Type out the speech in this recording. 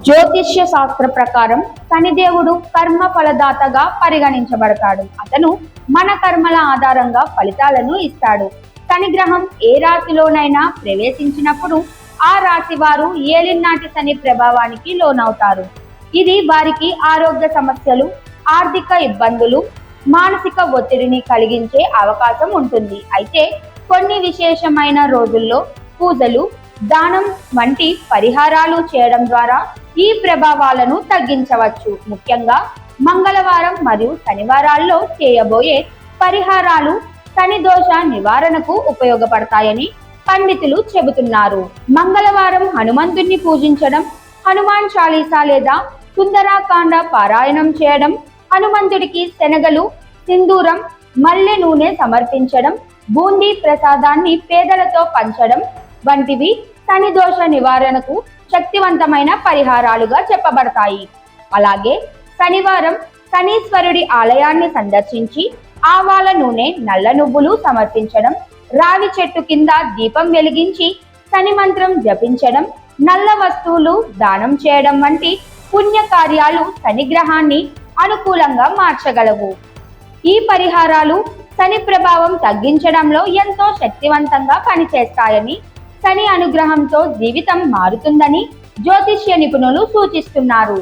జ్యోతిష్య శాస్త్ర ప్రకారం శనిదేవుడు కర్మ ఫలదాతగా పరిగణించబడతాడు. అతను మన కర్మల ఆధారంగా ఫలితాలను ఇస్తాడు. శని గ్రహం ఏ రాశిలోనైనా ప్రవేశించినప్పుడు ఆ రాశి వారు ఏలినాటి శని ప్రభావానికి లోనవుతారు. ఇది వారికి ఆరోగ్య సమస్యలు, ఆర్థిక ఇబ్బందులు, మానసిక ఒత్తిడిని కలిగించే అవకాశం ఉంటుంది. అయితే కొన్ని విశేషమైన రోజుల్లో పూజలు, దానం వంటి పరిహారాలు చేయడం ద్వారా ఈ ప్రభావాలను తగ్గించవచ్చు. ముఖ్యంగా మంగళవారం మరియు శనివారాల్లో చేయబోయే పరిహారాలు శని దోష నివారణకు ఉపయోగపడతాయని పండితులు చెబుతున్నారు. మంగళవారం హనుమంతుణ్ణి పూజించడం, హనుమాన్ చాలీసా లేదా సుందరాకాండ పారాయణం చేయడం, హనుమంతుడికి శనగలు, సింధూరం, మల్లె నూనె సమర్పించడం, బూందీ ప్రసాదాన్ని పేదలతో పంచడం వంటివి శని దోష నివారణకు శక్తివంతమైన పరిహారాలుగా చెప్పబడతాయి. అలాగే శనివారం శనీశ్వరుడి ఆలయాన్ని సందర్శించి ఆవాల నూనె, నల్ల నువ్వులు సమర్పించడం, రావి చెట్టు కింద దీపం వెలిగించి శని మంత్రం జపించడం, నల్ల వస్తువులు దానం చేయడం వంటి పుణ్య కార్యాలు శని గ్రహాన్ని అనుకూలంగా మార్చగలవు. ఈ పరిహారాలు శని ప్రభావం తగ్గించడంలో ఎంతో శక్తివంతంగా పనిచేస్తాయని, శని అనుగ్రహంతో జీవితం మారుతుందని జ్యోతిష్య నిపుణులు సూచిస్తున్నారు.